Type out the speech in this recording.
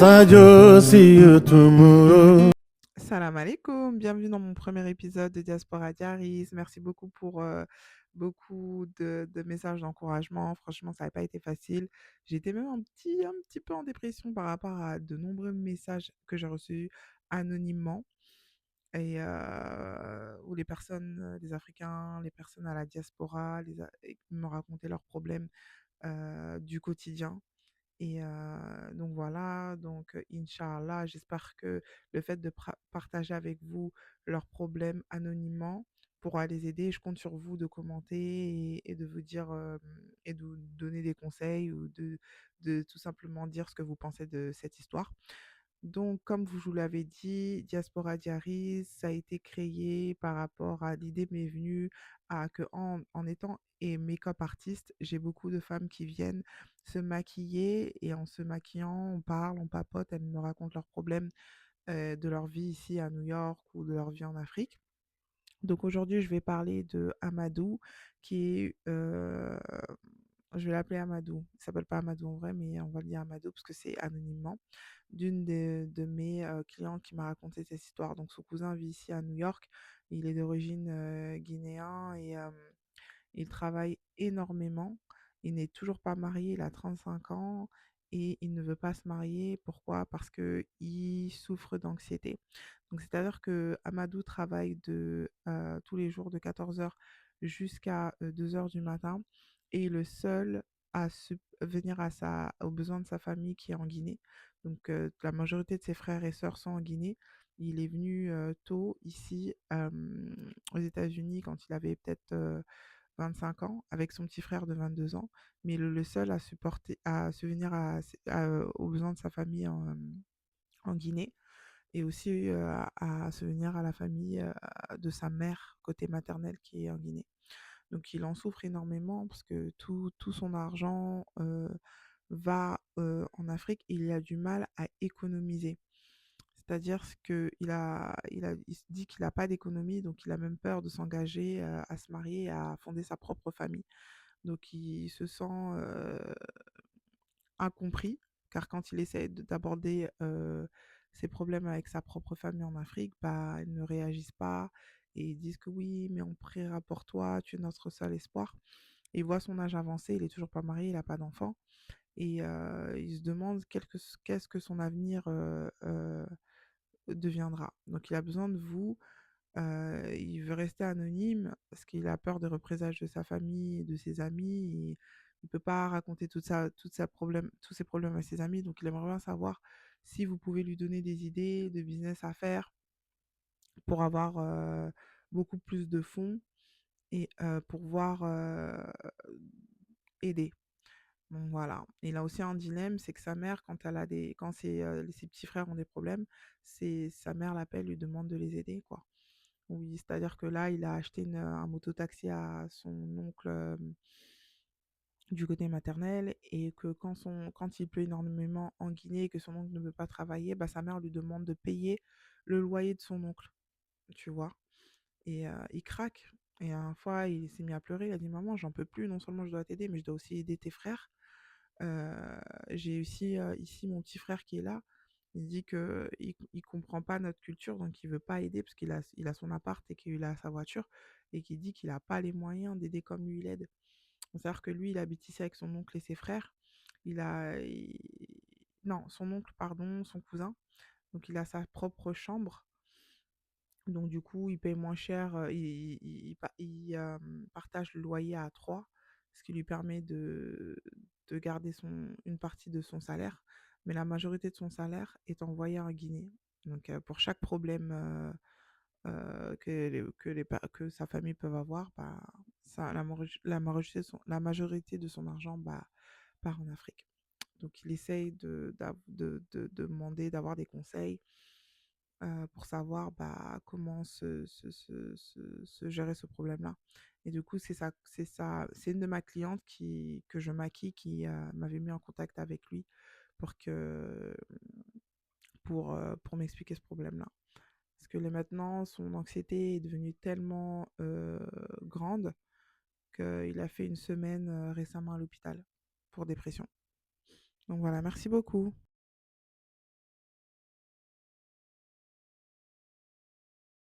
Sadio si utumuro. Salam alaikum, bienvenue dans mon premier épisode de Diaspora Diaries. Merci beaucoup pour beaucoup de messages d'encouragement. Franchement, ça n'a pas été facile. J'étais même un petit peu en dépression par rapport à de nombreux messages que j'ai reçus anonymement et où les personnes, les Africains, les personnes à la diaspora, et me racontaient leurs problèmes du quotidien. Et donc voilà, donc inch'Allah, j'espère que le fait de partager avec vous leurs problèmes anonymement pourra les aider. Je compte sur vous de commenter et de vous dire et de vous donner des conseils ou de tout simplement dire ce que vous pensez de cette histoire. Donc, comme je vous l'avez dit, Diaspora Diaries, ça a été créé par rapport à l'idée m'est venue à que en étant et make-up artiste, j'ai beaucoup de femmes qui viennent se maquiller et en se maquillant, on parle, on papote, elles me racontent leurs problèmes de leur vie ici à New York ou de leur vie en Afrique. Donc aujourd'hui, je vais parler de Amadou, qui est, je vais l'appeler Amadou. Il s'appelle pas Amadou en vrai, mais on va le dire Amadou parce que c'est anonymement, d'une de mes clientes qui m'a raconté cette histoire. Donc son cousin vit ici à New York. Il est d'origine guinéen et il travaille énormément. Il n'est toujours pas marié, il a 35 ans et il ne veut pas se marier. Pourquoi? Parce que il souffre d'anxiété. Donc c'est-à-dire que Amadou travaille tous les jours de 14 heures jusqu'à 2 heures du matin et est le seul à venir aux besoins de sa famille qui est en Guinée. Donc la majorité de ses frères et sœurs sont en Guinée. Il est venu tôt ici aux États-Unis quand il avait peut-être 25 ans avec son petit frère de 22 ans, mais le seul à supporter, à subvenir aux besoins de sa famille en Guinée et aussi à subvenir à la famille de sa mère côté maternel qui est en Guinée. Donc il en souffre énormément parce que tout son argent va en Afrique et il a du mal à économiser. C'est-à-dire il se dit qu'il n'a pas d'économie, donc il a même peur de s'engager à se marier, à fonder sa propre famille. Donc il se sent incompris, car quand il essaie d'aborder ses problèmes avec sa propre famille en Afrique, bah, ils ne réagissent pas et ils disent que oui, mais on priera pour toi, tu es notre seul espoir. Et il voit son âge avancé, il est toujours pas marié, il n'a pas d'enfant. Et il se demande qu'est-ce que son avenir deviendra. Donc il a besoin de vous. Il veut rester anonyme parce qu'il a peur des représailles de sa famille et de ses amis. Et il peut pas raconter tous ses problèmes à ses amis. Donc il aimerait bien savoir si vous pouvez lui donner des idées de business à faire pour avoir beaucoup plus de fonds et pour pouvoir aider. Donc voilà. Il a aussi un dilemme, c'est que sa mère, quand ses petits frères ont des problèmes, sa mère l'appelle, lui demande de les aider, quoi. Oui, c'est-à-dire que là, il a acheté un mototaxi à son oncle du côté maternel et que quand il pleut énormément en Guinée et que son oncle ne veut pas travailler, bah, sa mère lui demande de payer le loyer de son oncle, tu vois. Et il craque. Et une fois, il s'est mis à pleurer. Il a dit, maman, j'en peux plus. Non seulement je dois t'aider, mais je dois aussi aider tes frères. J'ai aussi ici mon petit frère qui est là. Il dit que il comprend pas notre culture, donc il veut pas aider parce il a son appart et qu'il a sa voiture et qu'il dit qu'il a pas les moyens d'aider comme lui il aide. C'est-à-dire que lui, il habite ici avec son oncle et ses frères. Non, son oncle, pardon, son cousin. Donc il a sa propre chambre. Donc du coup, il paye moins cher, partage le loyer à 3, ce qui lui permet de garder une partie de son salaire, mais la majorité de son salaire est envoyé en Guinée. Donc pour chaque problème que sa famille peut avoir, bah, la majorité de son argent bah, part en Afrique. Donc il essaye de demander, d'avoir des conseils pour savoir bah, comment se gérer ce problème-là. Et du coup, c'est une de ma clientes que je maquille qui m'avait mis en contact avec lui pour pour m'expliquer ce problème-là. Parce que maintenant, son anxiété est devenue tellement grande qu'il a fait une semaine récemment à l'hôpital pour dépression. Donc voilà, merci beaucoup.